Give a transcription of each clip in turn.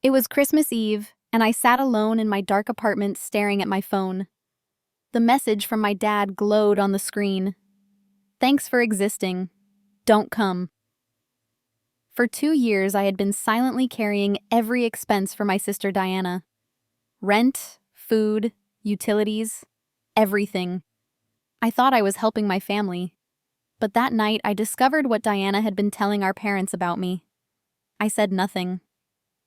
It was Christmas Eve, and I sat alone in my dark apartment staring at my phone. The message from my dad glowed on the screen. "Thanks for existing. Don't come." For 2 years, I had been silently carrying every expense for my sister Diana. Rent, food, utilities, everything. I thought I was helping my family. But that night, I discovered what Diana had been telling our parents about me. I said nothing.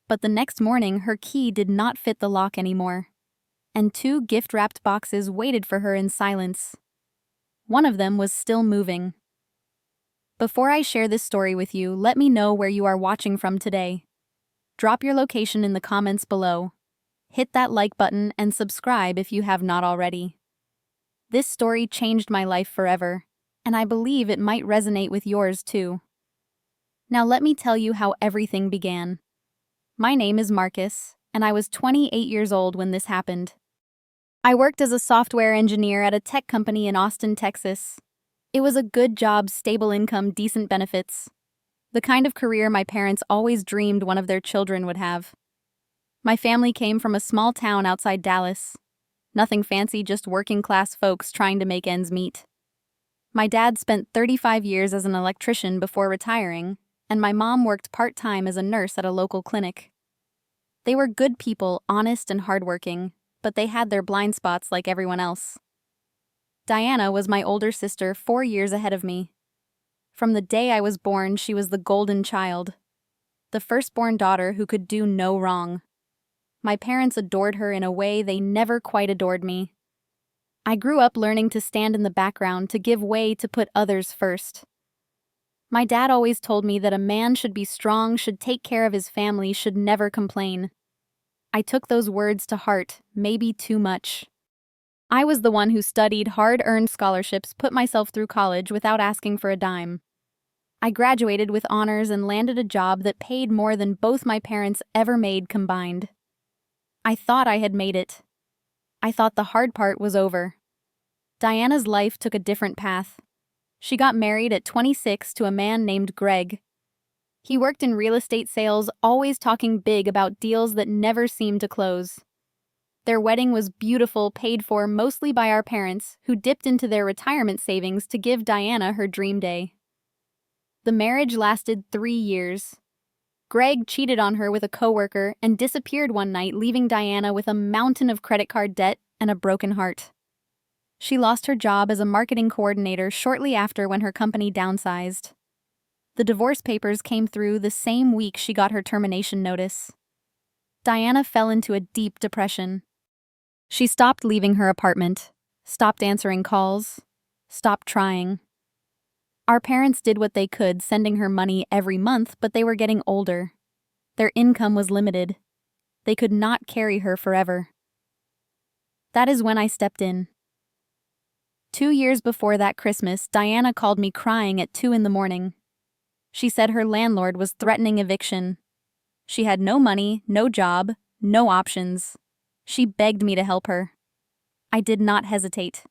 But the next morning, her key did not fit the lock anymore, and 2 gift-wrapped boxes waited for her in silence. One of them was still moving. Before I share this story with you, let me know where you are watching from today. Drop your location in the comments below. Hit that like button and subscribe if you have not already. This story changed my life forever, and I believe it might resonate with yours too. Now let me tell you how everything began. My name is Marcus, and I was 28 years old when this happened. I worked as a software engineer at a tech company in Austin, Texas. It was a good job, stable income, decent benefits. The kind of career my parents always dreamed one of their children would have. My family came from a small town outside Dallas. Nothing fancy, just working-class folks trying to make ends meet. My dad spent 35 years as an electrician before retiring, and my mom worked part-time as a nurse at a local clinic. They were good people, honest and hardworking, but they had their blind spots like everyone else. Diana was my older sister, 4 years ahead of me. From the day I was born, she was the golden child, the firstborn daughter who could do no wrong. My parents adored her in a way they never quite adored me. I grew up learning to stand in the background, to give way, to put others first. My dad always told me that a man should be strong, should take care of his family, should never complain. I took those words to heart, maybe too much. I was the one who studied, hard-earned scholarships, put myself through college without asking for a dime. I graduated with honors and landed a job that paid more than both my parents ever made combined. I thought I had made it. I thought the hard part was over. Diana's life took a different path. She got married at 26 to a man named Greg. He worked in real estate sales, always talking big about deals that never seemed to close. Their wedding was beautiful, paid for mostly by our parents, who dipped into their retirement savings to give Diana her dream day. The marriage lasted 3 years. Greg cheated on her with a coworker and disappeared one night, leaving Diana with a mountain of credit card debt and a broken heart. She lost her job as a marketing coordinator shortly after when her company downsized. The divorce papers came through the same week she got her termination notice. Diana fell into a deep depression. She stopped leaving her apartment, stopped answering calls, stopped trying. Our parents did what they could, sending her money every month, but they were getting older. Their income was limited. They could not carry her forever. That is when I stepped in. 2 years before that Christmas, Diana called me crying at 2 a.m. She said her landlord was threatening eviction. She had no money, no job, no options. She begged me to help her. I did not hesitate.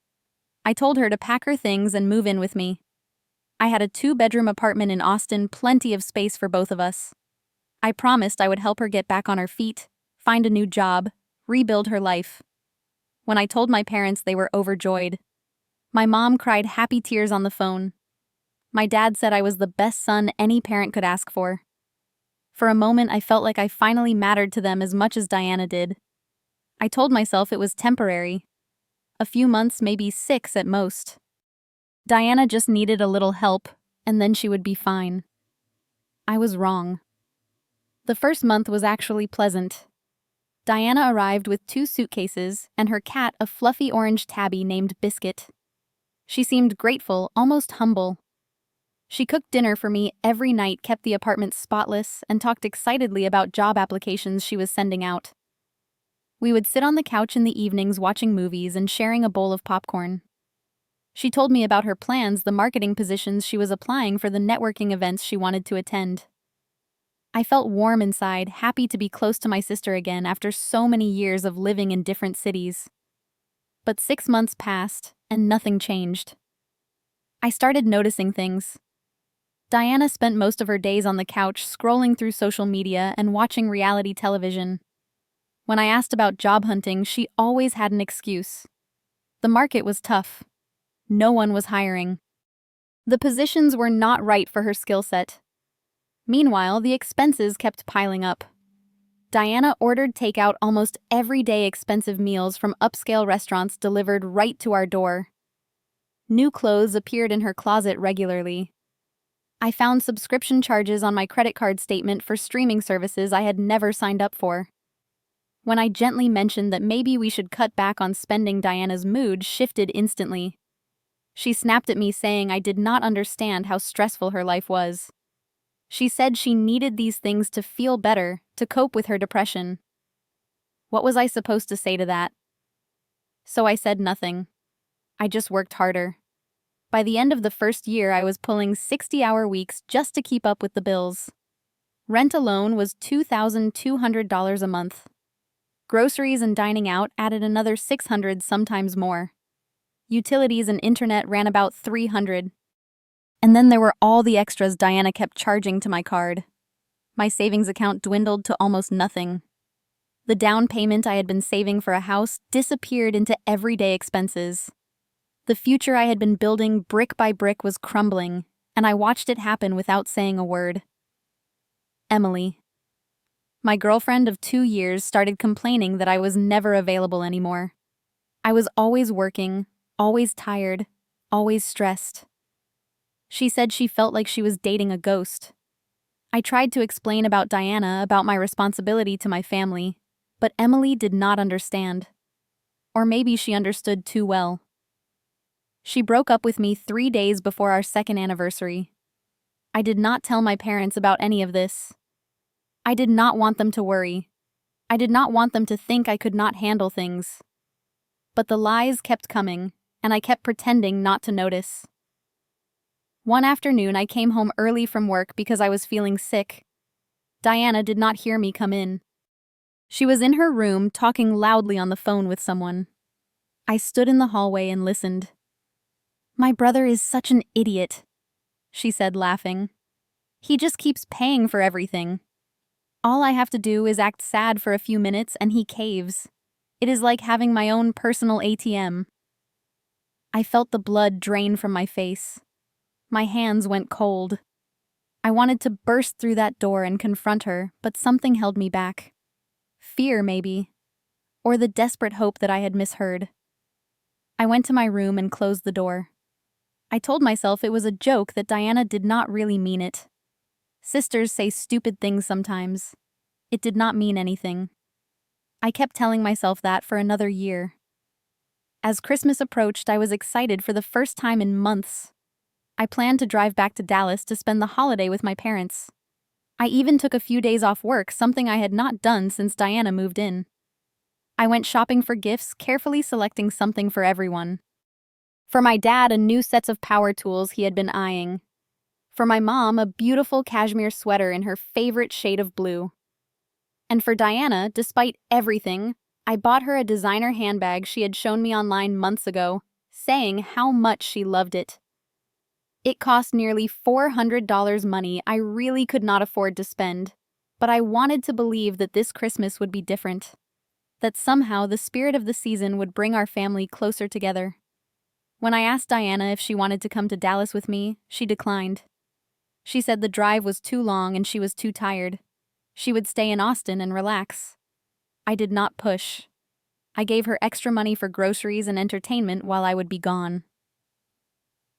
I told her to pack her things and move in with me. I had a 2-bedroom apartment in Austin, plenty of space for both of us. I promised I would help her get back on her feet, find a new job, rebuild her life. When I told my parents, they were overjoyed. My mom cried happy tears on the phone. My dad said I was the best son any parent could ask for. For a moment, I felt like I finally mattered to them as much as Diana did. I told myself it was temporary. A few months, maybe 6 at most. Diana just needed a little help, and then she would be fine. I was wrong. The first month was actually pleasant. Diana arrived with 2 suitcases and her cat, a fluffy orange tabby named Biscuit. She seemed grateful, almost humble. She cooked dinner for me every night, kept the apartment spotless, and talked excitedly about job applications she was sending out. We would sit on the couch in the evenings watching movies and sharing a bowl of popcorn. She told me about her plans, the marketing positions she was applying for, the networking events she wanted to attend. I felt warm inside, happy to be close to my sister again after so many years of living in different cities. But 6 months passed, and nothing changed. I started noticing things. Diana spent most of her days on the couch scrolling through social media and watching reality television. When I asked about job hunting, she always had an excuse. The market was tough. No one was hiring. The positions were not right for her skill set. Meanwhile, the expenses kept piling up. Diana ordered takeout almost everyday expensive meals from upscale restaurants delivered right to our door. New clothes appeared in her closet regularly. I found subscription charges on my credit card statement for streaming services I had never signed up for. When I gently mentioned that maybe we should cut back on spending, Diana's mood shifted instantly. She snapped at me, saying I did not understand how stressful her life was. She said she needed these things to feel better, to cope with her depression. What was I supposed to say to that? So I said nothing. I just worked harder. By the end of the first year, I was pulling 60-hour weeks just to keep up with the bills. Rent alone was $2,200 a month. Groceries and dining out added another $600, sometimes more. Utilities and internet ran about $300. And then there were all the extras Diana kept charging to my card. My savings account dwindled to almost nothing. The down payment I had been saving for a house disappeared into everyday expenses. The future I had been building brick by brick was crumbling, and I watched it happen without saying a word. Emily, my girlfriend of 2 years, started complaining that I was never available anymore. I was always working, always tired, always stressed. She said she felt like she was dating a ghost. I tried to explain about Diana, about my responsibility to my family, but Emily did not understand. Or maybe she understood too well. She broke up with me 3 days before our second anniversary. I did not tell my parents about any of this. I did not want them to worry. I did not want them to think I could not handle things. But the lies kept coming, and I kept pretending not to notice. One afternoon, I came home early from work because I was feeling sick. Diana did not hear me come in. She was in her room talking loudly on the phone with someone. I stood in the hallway and listened. "My brother is such an idiot," she said, laughing. "He just keeps paying for everything. All I have to do is act sad for a few minutes and he caves. It is like having my own personal ATM." I felt the blood drain from my face. My hands went cold. I wanted to burst through that door and confront her, but something held me back. Fear, maybe. Or the desperate hope that I had misheard. I went to my room and closed the door. I told myself it was a joke, that Diana did not really mean it. Sisters say stupid things sometimes. It did not mean anything. I kept telling myself that for another year. As Christmas approached, I was excited for the first time in months. I planned to drive back to Dallas to spend the holiday with my parents. I even took a few days off work, something I had not done since Diana moved in. I went shopping for gifts, carefully selecting something for everyone. For my dad, a new set of power tools he had been eyeing. For my mom, a beautiful cashmere sweater in her favorite shade of blue. And for Diana, despite everything, I bought her a designer handbag she had shown me online months ago, saying how much she loved it. It cost nearly $400 money I really could not afford to spend, but I wanted to believe that this Christmas would be different. That somehow the spirit of the season would bring our family closer together. When I asked Diana if she wanted to come to Dallas with me, she declined. She said the drive was too long and she was too tired. She would stay in Austin and relax. I did not push. I gave her extra money for groceries and entertainment while I would be gone.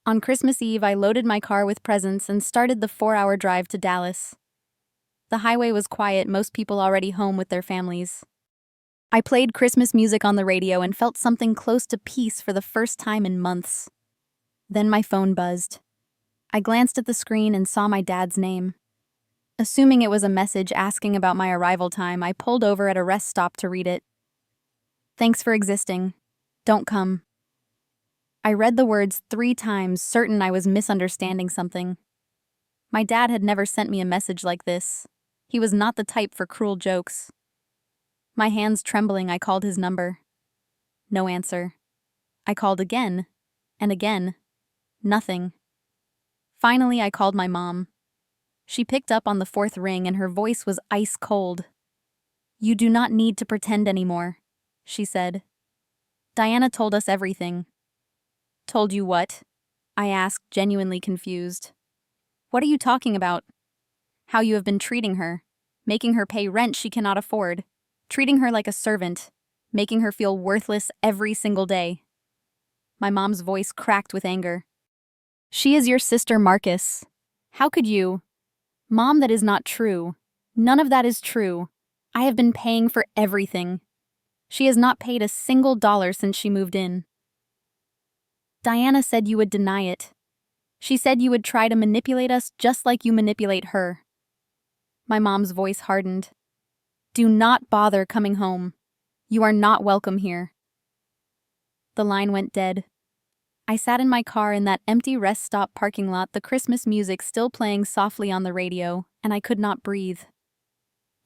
On Christmas Eve, I loaded my car with presents and started the 4-hour drive to Dallas. The highway was quiet, most people already home with their families. I played Christmas music on the radio and felt something close to peace for the first time in months. Then my phone buzzed. I glanced at the screen and saw my dad's name. Assuming it was a message asking about my arrival time, I pulled over at a rest stop to read it. "Thanks for existing. Don't come." I read the words 3 times, certain I was misunderstanding something. My dad had never sent me a message like this. He was not the type for cruel jokes. My hands trembling, I called his number. No answer. I called again, and again. Nothing. Finally, I called my mom. She picked up on the fourth ring and her voice was ice cold. "You do not need to pretend anymore," she said. "Diana told us everything." "Told you what?" I asked, genuinely confused. "What are you talking about?" "How you have been treating her, making her pay rent she cannot afford, treating her like a servant, making her feel worthless every single day." My mom's voice cracked with anger. "She is your sister, Marcus. How could you?" "Mom, that is not true. None of that is true. I have been paying for everything. She has not paid a single dollar since she moved in." "Diana said you would deny it. She said you would try to manipulate us just like you manipulate her." My mom's voice hardened. "Do not bother coming home. You are not welcome here." The line went dead. I sat in my car in that empty rest stop parking lot, the Christmas music still playing softly on the radio, and I could not breathe.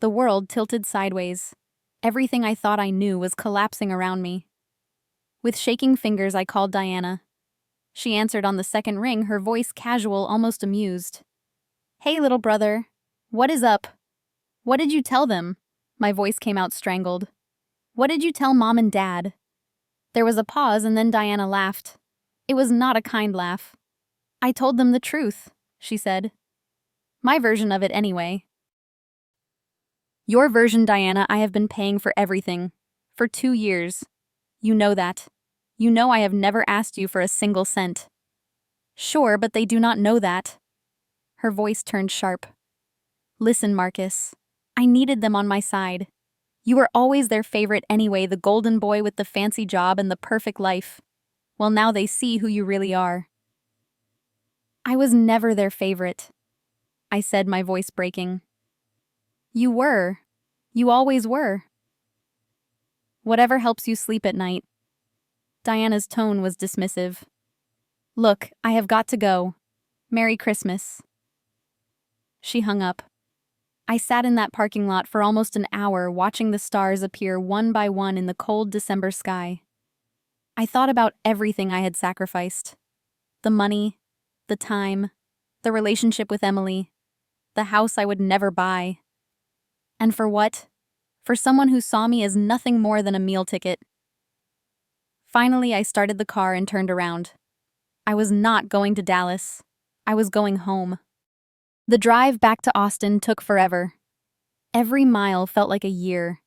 The world tilted sideways. Everything I thought I knew was collapsing around me. With shaking fingers, I called Diana. She answered on the second ring, her voice casual, almost amused. "Hey, little brother. What is up? What did you tell them?" My voice came out strangled. "What did you tell Mom and Dad?" There was a pause and then Diana laughed. It was not a kind laugh. "I told them the truth," she said. "My version of it anyway." "Your version, Diana. I have been paying for everything. For 2 years. You know that. You know I have never asked you for a single cent." "Sure, but they do not know that." Her voice turned sharp. "Listen, Marcus. I needed them on my side. You were always their favorite anyway, the golden boy with the fancy job and the perfect life. Well, now they see who you really are." "I was never their favorite," I said, my voice breaking. "You were. You always were." "Whatever helps you sleep at night." Diana's tone was dismissive. "Look, I have got to go. Merry Christmas." She hung up. I sat in that parking lot for almost an hour, watching the stars appear one by one in the cold December sky. I thought about everything I had sacrificed. The money, the time, the relationship with Emily, the house I would never buy. And for what? For someone who saw me as nothing more than a meal ticket. Finally, I started the car and turned around. I was not going to Dallas. I was going home. The drive back to Austin took forever. Every mile felt like a year.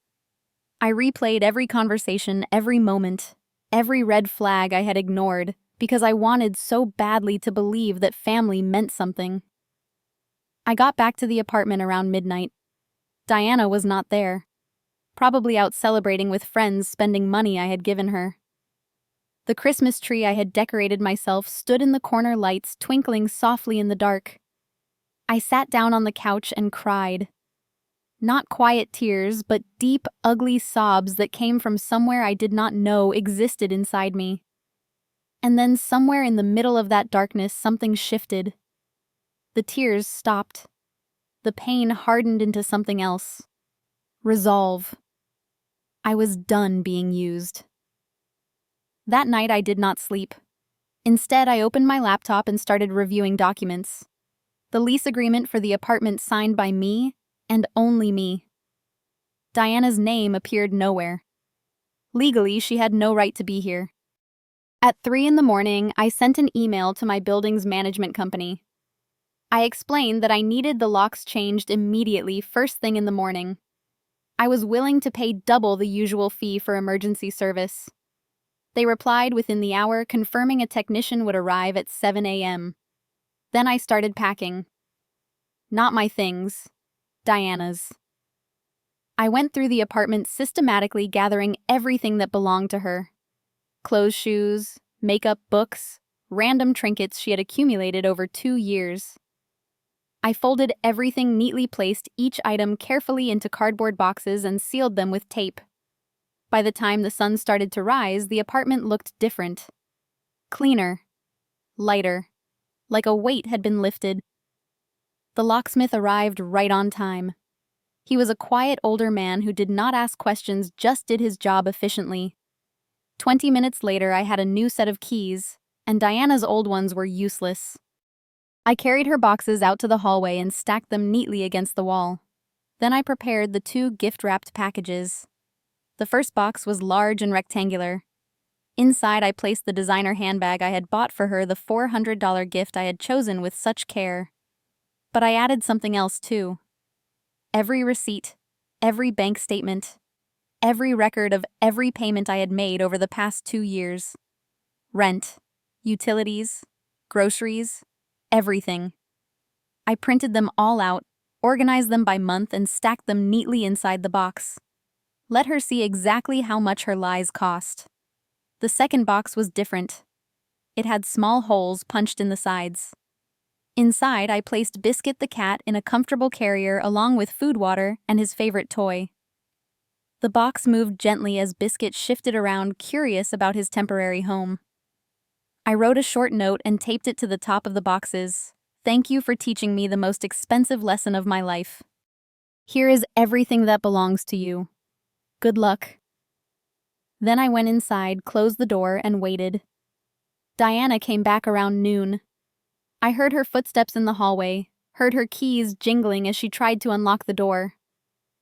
I replayed every conversation, every moment, every red flag I had ignored because I wanted so badly to believe that family meant something. I got back to the apartment around midnight. Diana was not there. Probably out celebrating with friends, spending money I had given her. The Christmas tree I had decorated myself stood in the corner lights, twinkling softly in the dark. I sat down on the couch and cried. Not quiet tears, but deep, ugly sobs that came from somewhere I did not know existed inside me. And then somewhere in the middle of that darkness, something shifted. The tears stopped. The pain hardened into something else. Resolve. I was done being used. That night I did not sleep. Instead, I opened my laptop and started reviewing documents. The lease agreement for the apartment signed by me, and only me. Diana's name appeared nowhere. Legally, she had no right to be here. At 3 a.m, I sent an email to my building's management company. I explained that I needed the locks changed immediately, first thing in the morning. I was willing to pay double the usual fee for emergency service. They replied within the hour, confirming a technician would arrive at 7 a.m. Then I started packing. Not my things, Diana's. I went through the apartment systematically, gathering everything that belonged to her. Clothes, shoes, makeup, books, random trinkets she had accumulated over 2 years. I folded everything, neatly placed each item carefully into cardboard boxes and sealed them with tape. By the time the sun started to rise, the apartment looked different. Cleaner. Lighter. Like a weight had been lifted. The locksmith arrived right on time. He was a quiet older man who did not ask questions, just did his job efficiently. 20 minutes later, I had a new set of keys, and Diana's old ones were useless. I carried her boxes out to the hallway and stacked them neatly against the wall. Then I prepared the 2 gift-wrapped packages. The first box was large and rectangular. Inside, I placed the designer handbag I had bought for her, the $400 gift I had chosen with such care. But I added something else too. Every receipt, every bank statement, every record of every payment I had made over the past 2 years. Rent, utilities, groceries, everything. I printed them all out, organized them by month, and stacked them neatly inside the box. Let her see exactly how much her lies cost. The second box was different. It had small holes punched in the sides. Inside, I placed Biscuit the cat in a comfortable carrier along with food, water, and his favorite toy. The box moved gently as Biscuit shifted around, curious about his temporary home. I wrote a short note and taped it to the top of the boxes. Thank you for teaching me the most expensive lesson of my life. Here is everything that belongs to you. Good luck. Then I went inside, closed the door, and waited. Diana came back around noon. I heard her footsteps in the hallway, heard her keys jingling as she tried to unlock the door.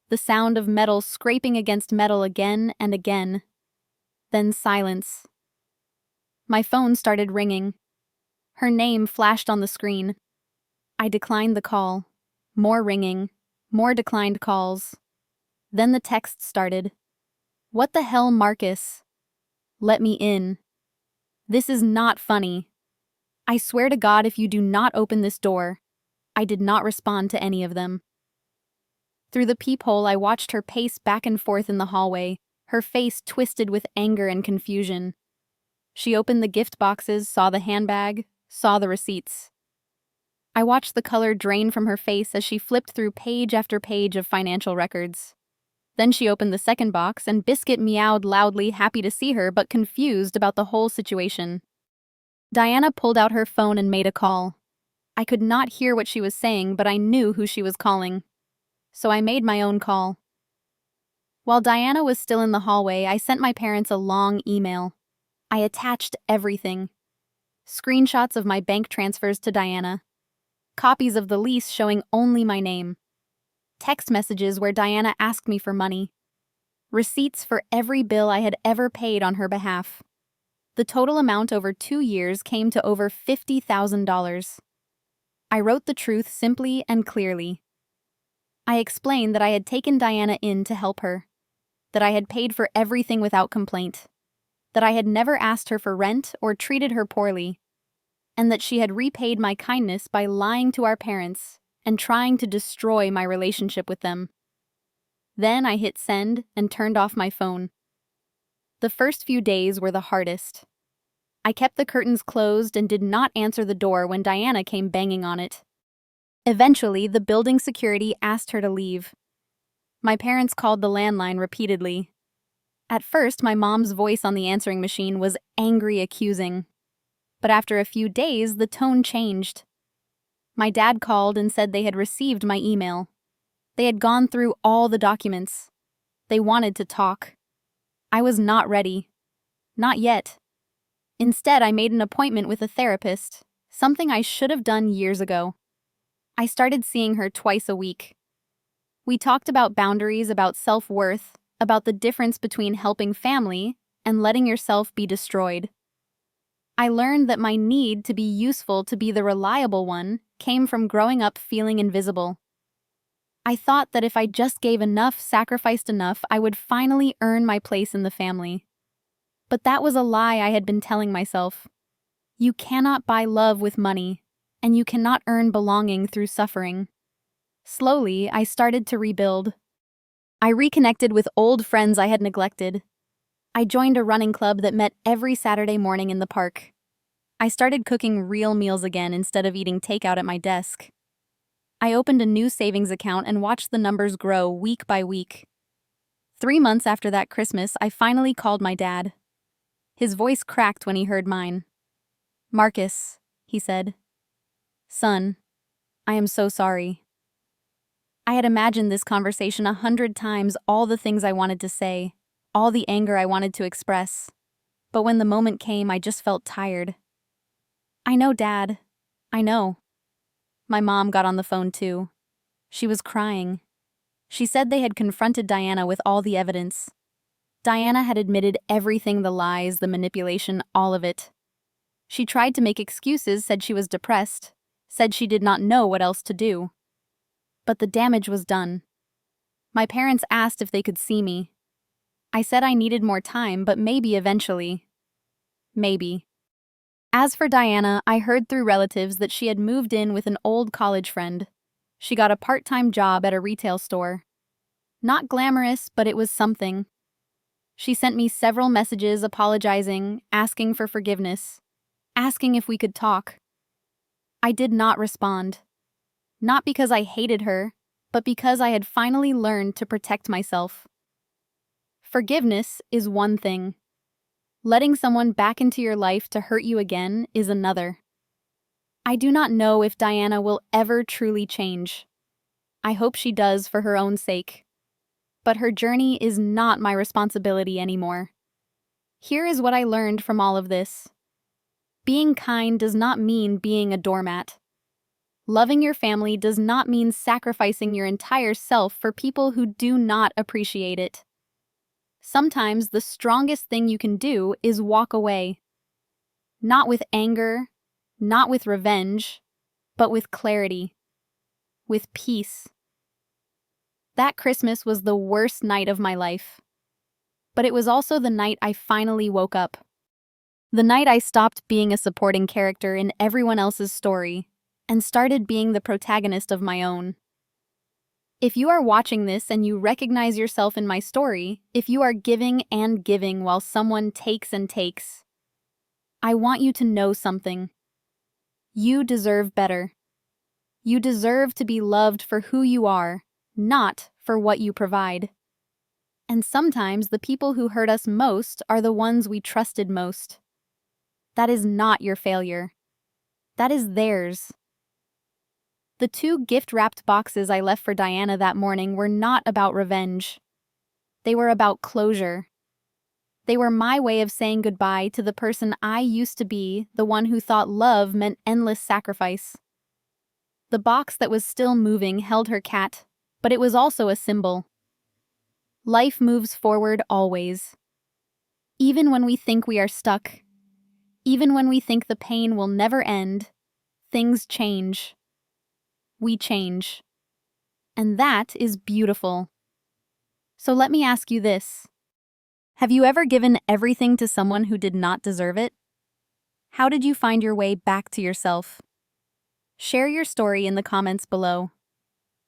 The sound of metal scraping against metal again and again. Then silence. My phone started ringing. Her name flashed on the screen. I declined the call. More ringing, more declined calls. Then the text started. What the hell, Marcus? Let me in. This is not funny. I swear to God, if you do not open this door. I did not respond to any of them. Through the peephole, I watched her pace back and forth in the hallway, her face twisted with anger and confusion. She opened the gift boxes, saw the handbag, saw the receipts. I watched the color drain from her face as she flipped through page after page of financial records. Then she opened the second box, and Biscuit meowed loudly, happy to see her, but confused about the whole situation. Diana pulled out her phone and made a call. I could not hear what she was saying, but I knew who she was calling. So I made my own call. While Diana was still in the hallway, I sent my parents a long email. I attached everything. Screenshots of my bank transfers to Diana. Copies of the lease showing only my name. Text messages where Diana asked me for money. Receipts for every bill I had ever paid on her behalf. The total amount over 2 years came to over $50,000. I wrote the truth simply and clearly. I explained that I had taken Diana in to help her, that I had paid for everything without complaint, that I had never asked her for rent or treated her poorly, and that she had repaid my kindness by lying to our parents and trying to destroy my relationship with them. Then I hit send and turned off my phone. The first few days were the hardest. I kept the curtains closed and did not answer the door when Diana came banging on it. Eventually, the building security asked her to leave. My parents called the landline repeatedly. At first, my mom's voice on the answering machine was angry, accusing. But after a few days, the tone changed. My dad called and said they had received my email. They had gone through all the documents. They wanted to talk. I was not ready. Not yet. Instead, I made an appointment with a therapist, something I should have done years ago. I started seeing her twice a week. We talked about boundaries, about self-worth, about the difference between helping family and letting yourself be destroyed. I learned that my need to be useful, to be the reliable one, came from growing up feeling invisible. I thought that if I just gave enough, sacrificed enough, I would finally earn my place in the family. But that was a lie I had been telling myself. You cannot buy love with money, and you cannot earn belonging through suffering. Slowly, I started to rebuild. I reconnected with old friends I had neglected. I joined a running club that met every Saturday morning in the park. I started cooking real meals again instead of eating takeout at my desk. I opened a new savings account and watched the numbers grow week by week. 3 months after that Christmas, I finally called my dad. His voice cracked when he heard mine. "Marcus," he said. "Son, I am so sorry." I had imagined this conversation 100 times, all the things I wanted to say, all the anger I wanted to express. But when the moment came, I just felt tired. "I know, Dad. I know." My mom got on the phone too. She was crying. She said they had confronted Diana with all the evidence. Diana had admitted everything, the lies, the manipulation, all of it. She tried to make excuses, said she was depressed, said she did not know what else to do. But the damage was done. My parents asked if they could see me. I said I needed more time, but maybe eventually. Maybe. As for Diana, I heard through relatives that she had moved in with an old college friend. She got a part-time job at a retail store. Not glamorous, but it was something. She sent me several messages apologizing, asking for forgiveness, asking if we could talk. I did not respond. Not because I hated her, but because I had finally learned to protect myself. Forgiveness is one thing. Letting someone back into your life to hurt you again is another. I do not know if Diana will ever truly change. I hope she does for her own sake. But her journey is not my responsibility anymore. Here is what I learned from all of this. Being kind does not mean being a doormat. Loving your family does not mean sacrificing your entire self for people who do not appreciate it. Sometimes the strongest thing you can do is walk away. Not with anger, not with revenge, but with clarity, with peace. That Christmas was the worst night of my life. But it was also the night I finally woke up. The night I stopped being a supporting character in everyone else's story and started being the protagonist of my own. If you are watching this and you recognize yourself in my story, if you are giving and giving while someone takes and takes, I want you to know something. You deserve better. You deserve to be loved for who you are, not for what you provide. And sometimes the people who hurt us most are the ones we trusted most. That is not your failure. That is theirs. The 2 gift-wrapped boxes I left for Diana that morning were not about revenge. They were about closure. They were my way of saying goodbye to the person I used to be, the one who thought love meant endless sacrifice. The box that was still moving held her cat, but it was also a symbol. Life moves forward always. Even when we think we are stuck, even when we think the pain will never end, things change. We change. And that is beautiful. So let me ask you this. Have you ever given everything to someone who did not deserve it? How did you find your way back to yourself? Share your story in the comments below.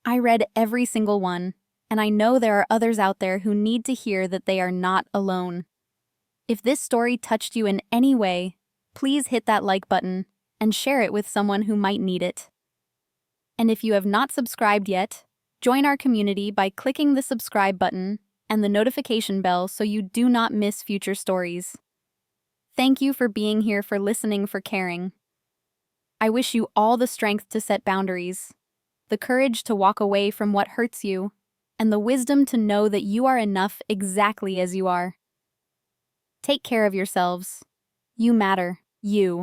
I read every single one, and I know there are others out there who need to hear that they are not alone. If this story touched you in any way, please hit that like button and share it with someone who might need it. And if you have not subscribed yet, join our community by clicking the subscribe button and the notification bell so you do not miss future stories. Thank you for being here, for listening, for caring. I wish you all the strength to set boundaries, the courage to walk away from what hurts you, and the wisdom to know that you are enough exactly as you are. Take care of yourselves. You matter. You.